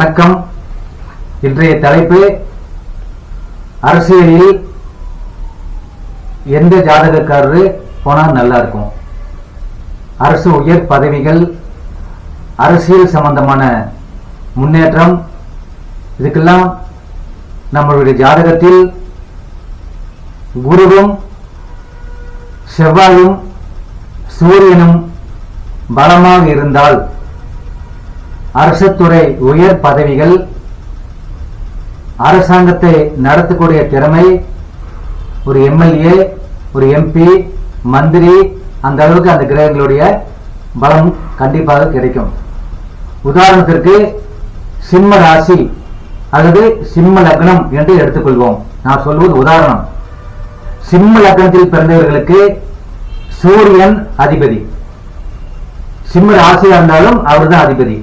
வணக்கம். இன்றைய தலைப்பு அரசியலில் எந்த ஜாதகக்காரரு போனா நல்லா இருக்கும், அரசு உயர் பதவிகள், அரசியல் சம்பந்தமான முன்னேற்றம், இதுக்கெல்லாம் நம்மளுடைய ஜாதகத்தில் குருவும் செவ்வாயும் சூரியனும் பலமாக இருந்தால் அரசுத்துறை உயர் பதவிகள், அரசாங்கத்தை நடத்தக்கூடிய திறமை, ஒரு எம்எல்ஏ, ஒரு எம்பி, மந்திரி, அந்த அளவுக்கு அந்த கிரகங்களுடைய பலம் கண்டிப்பாக கிடைக்கும். உதாரணத்திற்கு சிம்ம ராசி அல்லது சிம்ம லக்னம் என்று எடுத்துக்கொள்வோம். நான் சொல்வது உதாரணம். சிம்ம லக்னத்தில் பிறந்தவர்களுக்கு சூரியன் அதிபதி, சிம்ம ராசியா இருந்தாலும் அவர் தான் அதிபதி.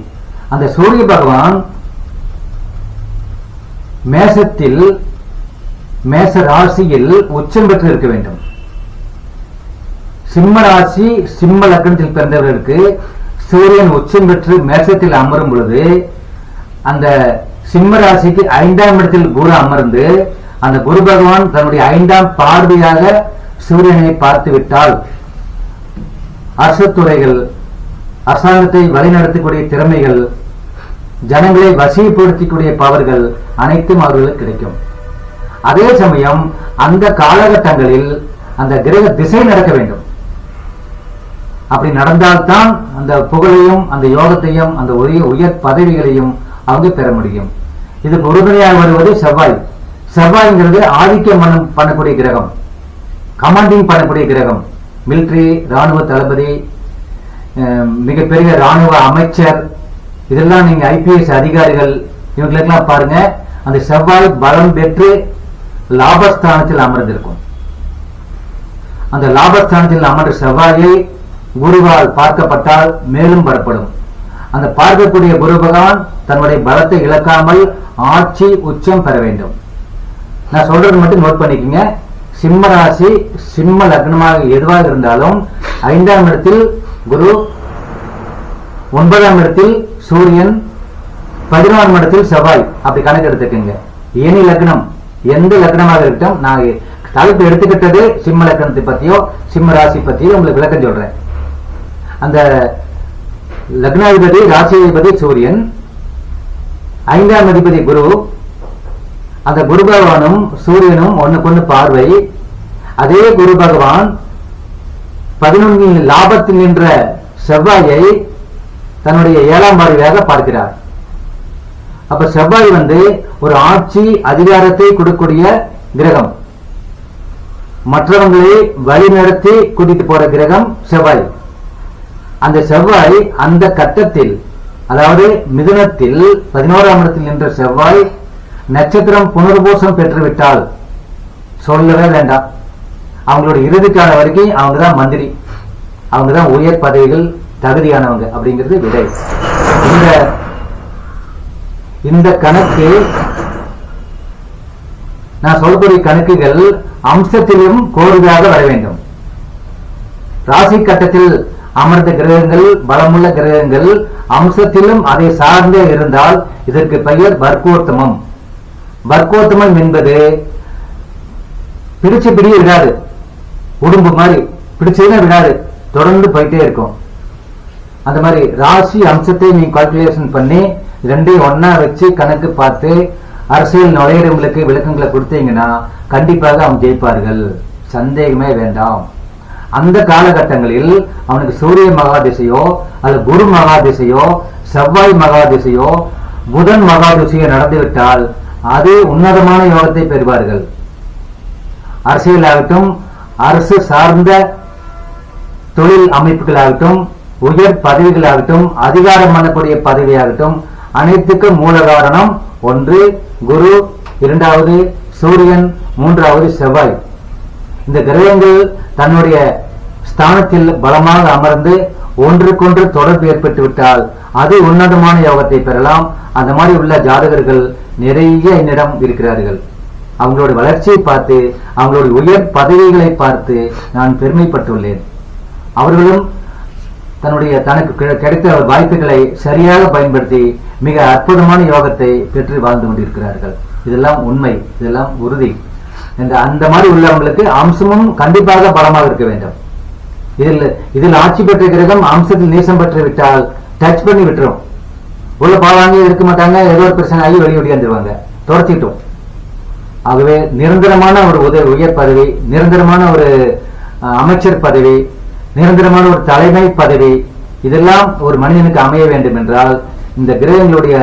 அந்த சூரிய பகவான் மேசத்தில், மேச ராசியில் உச்சம் பெற்று இருக்க வேண்டும். சிம்ம ராசி சிம்ம லக்னத்தில் பிறந்தவர்களுக்கு சூரியன் உச்சம் பெற்று மேசத்தில் அமரும் பொழுது அந்த சிம்ம ராசிக்கு 5ஆம் இடத்தில் குரு அமர்ந்து அந்த குரு பகவான் தன்னுடைய 5ஆம் பார்வையாக சூரியனை பார்த்து விட்டால் அரசுத்துறைகள், அரசாங்கத்தை வழிநடத்தக்கூடிய திறமைகள், ஜனங்களை வசீப்படுத்தக்கூடிய பவர்கள் அனைத்தும் அவர்களுக்கு கிடைக்கும். அதே சமயம் அந்த காலகட்டங்களில் அந்த கிரக திசை நடக்க வேண்டும். அப்படி நடந்தால்தான் அந்த புகழையும் அந்த யோகத்தையும் அந்த உயர் பதவிகளையும் அவங்க பெற முடியும். இதுக்கு உறுதுணையாக வருவது செவ்வாய். செவ்வாய்ங்கிறது ஆதிக்கம் பண்ணக்கூடிய கிரகம், கமாண்டிங் பண்ணக்கூடிய கிரகம். மிலிட்டரி, ராணுவ தளபதி, மிகப்பெரிய ராணுவ அமைச்சர், இதெல்லாம் நீங்க ஐபிஎஸ் அதிகாரிகள், இவங்களுக்கெல்லாம் பாருங்க அந்த செவ்வாய் பலம் பெற்று லாபஸ்தானத்தில் அமர்ந்திருக்கும். அந்த லாபஸ்தானத்தில் அமர்ந்த செவ்வாயை குருவால் பார்க்கப்பட்டால் மேலும் பலப்படும். அந்த பார்க்கக்கூடிய குரு பகவான் தன்னுடைய பலத்தை இழக்காமல் ஆட்சி உச்சம் பெற வேண்டும். நான் சொல்றது மட்டும் நோட் பண்ணிக்கோங்க. சிம்ம ராசி சிம்ம லக்னமாக எதுவாக இருந்தாலும் 5ஆம் இடத்தில் குரு, 9ஆம் இடத்தில் சூரியன், 11ஆம் இடத்தில் செவ்வாய், அப்படி கணக்கு எடுத்துக்கங்க. ஏனி லக்னம் எந்த லக்னமாக இருக்கட்டும், நான் தலைப்பு எடுத்துக்கிட்டது சிம்ம லக்னத்தை பத்தியோ சிம்ம ராசி பத்தியோ உங்களுக்கு விளக்கம் சொல்றேன். அந்த லக்னாதிபதி, ராசியாதிபதி சூரியன், 5ஆம் அதிபதி குரு, அந்த குரு பகவானும் சூரியனும் ஒண்ணுக்கொண்ணு பார்வை. அதே குரு பகவான் 11 லாபத்தில் நின்ற செவ்வாயை தன்னுடைய 7ஆம் பார்வையாக பார்க்கிறார். அப்ப செவ்வாய் ஒரு ஆட்சி அதிகாரத்தை கொடுக்கக்கூடிய கிரகம், மற்றவங்களை வழிநடத்தி கூட்டிட்டு போற கிரகம் செவ்வாய். அந்த செவ்வாய் அந்த கட்டத்தில், அதாவது மிதுனத்தில் 11ஆம் இடத்தில் நின்ற செவ்வாய் நட்சத்திரம் புனர்பூசம் பெற்றுவிட்டால் சொல்லவே வேண்டாம். அவங்களோட இறுதி கால வரைக்கும் அவங்கதான் மந்திரி, அவங்கதான் உயர் பதவிகள் தகுதியானவங்க அப்படிங்கிறது விடை. இந்த கணக்கு, நான் சொல்லக்கூடிய கணக்குகள் அம்சத்திலும் கோர்வையாக வர வேண்டும். ராசி கட்டத்தில் அமர்ந்த கிரகங்கள், பலமுள்ள கிரகங்கள் அம்சத்திலும் அதை சார்ந்தே இருந்தால் இதற்கு பெயர் வர்க்கோத்தமம். வர்க்கோத்தமம் என்பது பிடிச்சு பிடிய விடாது, உடும்பு மாதிரி பிடிச்சதுன்னா விடாது, தொடர்ந்து போயிட்டே இருக்கும். அந்த மாதிரி ராசி அம்சத்தை நீங்க கால்குலேஷன் பண்ணி ரெண்டையும் ஒன்னா வச்சு கணக்கு பார்த்து அரசியல் நுழையிறவங்களுக்கு விளக்கங்களை கொடுத்தீங்கன்னா கண்டிப்பாக அவங்க ஜெயிப்பார்கள், சந்தேகமே வேண்டாம். அந்த காலகட்டங்களில் அவனுக்கு சூரிய மகாதிசையோ அல்லது குரு மகாதிசையோ செவ்வாய் மகாதிசையோ புதன் மகாதிசையோ நடந்துவிட்டால் அது உன்னதமான யோகத்தை பெறுவார்கள். அரசியலாகட்டும், அரசு சார்ந்த தொழில் அமைப்புகளாகட்டும், உயர் பதவிகளாகட்டும், அதிகாரம் பண்ணக்கூடிய பதவியாகட்டும், அனைத்துக்கும் மூல காரணம் ஒன்று குரு, 2வது சூரியன், 3வது செவ்வாய். இந்த கிரகங்கள் தன்னுடைய ஸ்தானத்தில் பலமாக அமர்ந்து ஒன்றுக்கொன்று தொடர்பு ஏற்பட்டு விட்டால் அது உன்னதமான யோகத்தை பெறலாம். அந்த மாதிரி உள்ள ஜாதகர்கள் நிறைய என்னிடம் இருக்கிறார்கள். அவங்களோட வளர்ச்சியை பார்த்து, அவங்களுடைய உயர் பதவிகளை பார்த்து நான் பெருமைப்பட்டுள்ளேன். அவர்களும் தன்னுடைய தனக்கு கிடைத்த வாய்ப்புகளை சரியாக பயன்படுத்தி மிக அற்புதமான யோகத்தை பெற்று வாழ்ந்து கொண்டிருக்கிறார்கள். இதெல்லாம் உண்மை, இதெல்லாம் உறுதி. அந்த மாதிரி உள்ளவங்களுக்கு அம்சமும் கண்டிப்பாக பலமாக இருக்க வேண்டும். இதில் ஆட்சி பெற்ற கிரகம் அம்சத்தில் நீசம் பெற்று விட்டால் டச் பண்ணி விட்டுரும். உள்ள பாவாங்க இருக்க மாட்டாங்க, ஏதோ ஒரு பிரச்சனை ஆகி வெளியேறிடுவாங்க, துரத்திட்டோம். ஆகவே நிரந்தரமான ஒரு உயர் பதவி, நிரந்தரமான ஒரு அமைச்சர் பதவி, நிரந்தரமான ஒரு தலைமை பதவி, இதெல்லாம் ஒரு மனிதனுக்கு அமைய வேண்டும் என்றால் இந்த கிரகங்களுடைய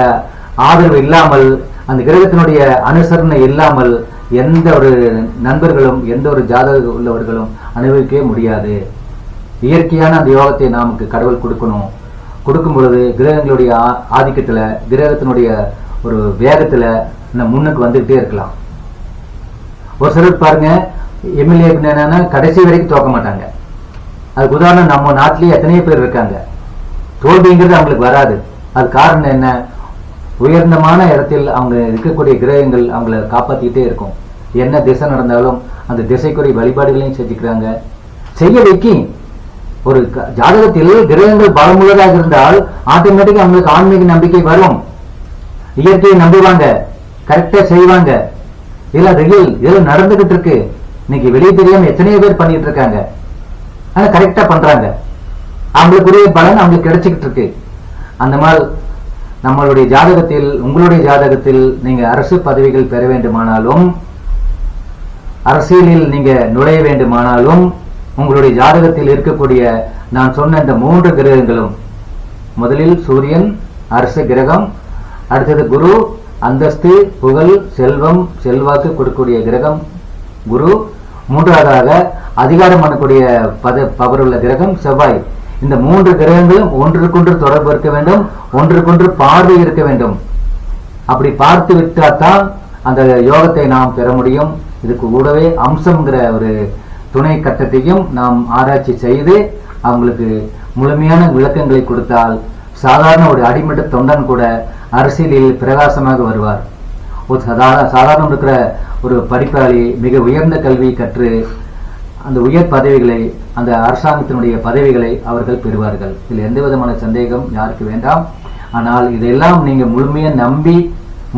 ஆதரவு இல்லாமல், அந்த கிரகத்தினுடைய அனுசரணை இல்லாமல் எந்த ஒரு நண்பர்களும் எந்த ஒரு ஜாதக உள்ளவர்களும் அனுபவிக்கவே முடியாது. இயற்கையான அந்த யோகத்தை நமக்கு கடவுள் கொடுக்கணும். கொடுக்கும் பொழுது கிரகங்களுடைய ஆதிக்கத்துல, கிரகத்தினுடைய ஒரு வேகத்துல முன்னுக்கு வந்துகிட்டே இருக்கலாம். ஒரு சிலர் பாருங்க, எம்எல்ஏ என்னன்னா கடைசி வரைக்கும் தோக்க மாட்டாங்க. அதுக்கு உதாரணம் நம்ம நாட்டிலேயே எத்தனையோ பேர் இருக்காங்க. தோல்விங்கிறது அவங்களுக்கு வராது. அது காரணம் என்ன? உயர்ந்தமான இடத்தில் அவங்க இருக்கக்கூடிய கிரகங்கள் அவங்களை காப்பாற்றிக்கிட்டே இருக்கும். என்ன திசை நடந்தாலும் அந்த திசைக்குரிய வழிபாடுகளையும் செஞ்சுக்கிறாங்க, செய்ய வைக்கும். ஒரு ஜாதகத்தில் கிரகங்கள் பலமுள்ளதாக இருந்தால் ஆட்டோமேட்டிக்கா அவங்களுக்கு ஆன்மீக நம்பிக்கை வரும். இயற்கையை நம்புவாங்க, கரெக்டா செய்வாங்க. இதெல்லாம் ரியல், இதெல்லாம் நடந்துகிட்டு இருக்கு. இன்னைக்கு வெளியே தெரியாம எத்தனையோ பேர் பண்ணிட்டு இருக்காங்க, ஆனா கரெக்டா பண்றாங்க. அவங்களுக்குரிய பலன் அவங்களுக்கு கிடைச்சிக்கிட்டு இருக்கு. அந்த மாதிரி நம்மளுடைய ஜாதகத்தில், உங்களுடைய ஜாதகத்தில் நீங்க அரசு பதவிகள் பெற வேண்டுமானாலும், அரசியலில் நீங்க நுழைய வேண்டுமானாலும், உங்களுடைய ஜாதகத்தில் இருக்கக்கூடிய நான் சொன்ன இந்த 3 கிரகங்களும், முதலில் சூரியன் அரசு கிரகம், அடுத்தது குரு அந்தஸ்து புகழ் செல்வம் செல்வாக்கு கொடுக்கக்கூடிய கிரகம் குரு, மூன்றாவதாக அதிகாரம் பண்ணக்கூடிய பவர் உள்ள கிரகம் செவ்வாய். இந்த 3 கிரகங்களும் ஒன்றுக்கொன்று தொடர்பு இருக்க வேண்டும், ஒன்றுக்கொன்று பார்வை இருக்க வேண்டும். அப்படி பார்த்து விட்டால்தான் அந்த யோகத்தை நாம் பெற முடியும். இதுக்கு கூடவே அம்சம்ங்கிற ஒரு துணை கட்டத்தையும் நாம் ஆராய்ச்சி செய்து அவங்களுக்கு முழுமையான விளக்கங்களை கொடுத்தால் சாதாரண ஒரு அடிமட்ட தொண்டன் கூட அரசியலில் பிரகாசமாக வருவார். ஒரு சாதாரண இருக்கிற ஒரு படிப்பாளி மிக உயர்ந்த கல்வி கற்று அந்த உயர் பதவிகளை, அந்த அரசாங்கத்தினுடைய பதவிகளை அவர்கள் பெறுவார்கள். இதில் எந்த விதமான சந்தேகம் யாருக்கு வேண்டாம். ஆனால் இதெல்லாம் நீங்க முழுமையாக நம்பி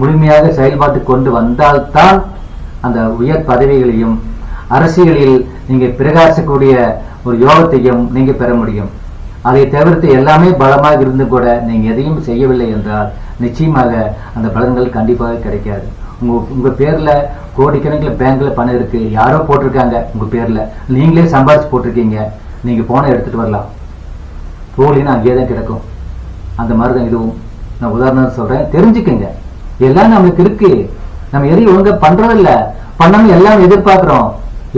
முழுமையாக செயல்பாட்டு கொண்டு வந்தால்தான் அந்த உயர் பதவிகளையும் அரசியலில் நீங்க பிரகாசக்கூடிய ஒரு யோகத்தையும் நீங்க பெற முடியும். அதை தவிர்த்து எல்லாமே பலமாக இருந்து கூட நீங்க எதையும் செய்யவில்லை என்றால் நிச்சயமாக அந்த பலன்கள் கண்டிப்பாக கிடைக்காது. உங்க பேர்ல கோடிக்கணக்கில் பேங்க்ல பணம் இருக்கு, யாரோ போட்டிருக்காங்க உங்க பேர்ல, நீங்களே சம்பாதிச்சு போட்டிருக்கீங்க, நீங்க போன எடுத்துட்டு வரலாம், போலின்னு அங்கேயே தான் கிடக்கும். அந்த மாதிரிதான் இதுவும். நான் உதாரணம் சொல்றேன், தெரிஞ்சுக்குங்க. எல்லாம் நம்மளுக்கு இருக்கு, நம்ம எதையும் ஒழுங்கா பண்றதில்ல, பண்ணாம எல்லாம் எதிர்பார்க்கிறோம்,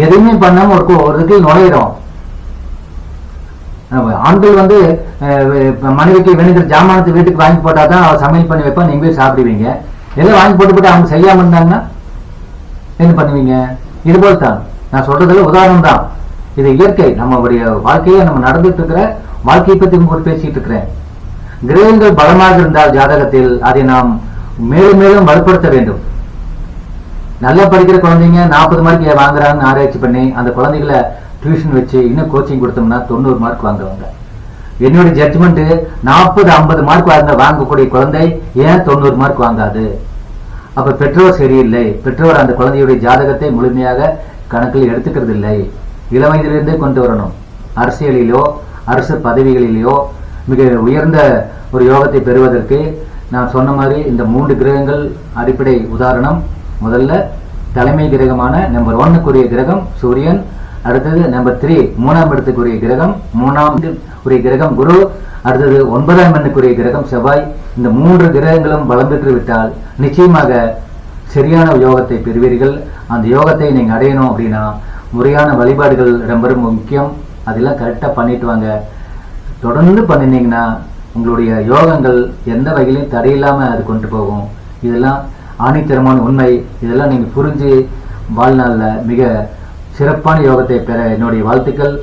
எதையுமே பண்ணாம ஒரு இதுக்கு நுழையிறோம். ஆண்கள் மனைவிக்கு வேணுங்கிற ஜாமானத்தை வீட்டுக்கு வாங்கி போட்டாதான் அவ சமையல் பண்ணி வைப்பா, நீங்க போய் சாப்பிடுவீங்க. எல்லாம் வாங்கி போட்டு அவங்க செய்யாம இருந்தாங்கன்னா என்ன பண்ணுவீங்க? இது போல் தான் நான் சொல்றதுல உதாரணம் தான். இது இயற்கை, நம்மளுடைய வாழ்க்கையை நம்ம நடந்துட்டு இருக்கிற வாழ்க்கையை பத்தி உங்களுக்கு பேசிட்டு இருக்கிறேன். கிரகங்கள் பலமாக இருந்தால் ஜாதகத்தில் அதை நாம் மேலும் மேலும் வலுப்படுத்த வேண்டும். நல்லா படிக்கிற குழந்தைங்க 40 மார்க் வாங்குறாங்கன்னு ஆராய்ச்சி பண்ணி அந்த குழந்தைகளை டியூஷன் வச்சு இன்னும் கோச்சிங் கொடுத்தோம்னா 90 மார்க் வாங்குவாங்க. என்னுடைய ஜட்ஜ்மெண்ட் 40-50 மார்க் வாங்கக்கூடிய குழந்தை ஏன் 90 மார்க் வாங்காது? அப்ப பெற்றோர் சரியில்லை, பெற்றோர் அந்த குழந்தையுடைய ஜாதகத்தை முழுமையாக கணக்கில் எடுத்துக்கிறது இல்லை. இளம் வயதிலிருந்தே கொண்டு வரணும். அரசியலிலோ அரசு பதவிகளிலேயோ மிக உயர்ந்த ஒரு யோகத்தை பெறுவதற்கு நான் சொன்ன மாதிரி இந்த 3 கிரகங்கள் அடிப்படை உதாரணம். முதல்ல தலைமை கிரகமான நம்பர் 1க்குரிய கிரகம் சூரியன், அடுத்தது நம்பர் 3 3ஆம் இடத்துக்குரிய கிரகம், 3ஆம் உரிய கிரகம் குரு, அடுத்தது 9ஆம் எண்ணுக்குரிய கிரகம் செவ்வாய். இந்த 3 கிரகங்களும் பலம் பெற்று விட்டால் நிச்சயமாக சரியான யோகத்தை பெறுவீர்கள். அந்த யோகத்தை நீங்க அடையணும் அப்படின்னா முறையான வழிபாடுகள் ரொம்ப முக்கியம். அதெல்லாம் கரெக்டா பண்ணிட்டு வாங்க. தொடர்ந்து பண்ணினீங்கன்னா உங்களுடைய யோகங்கள் எந்த வகையிலும் தடையில்லாம அது கொண்டு போகும். இதெல்லாம் ஆணித்தரமான உண்மை. இதெல்லாம் நீங்க புரிஞ்சு வாழ்நாள்ல மிக சிறப்பான யோகத்தை பெற என்னுடைய வாழ்த்துக்கள்.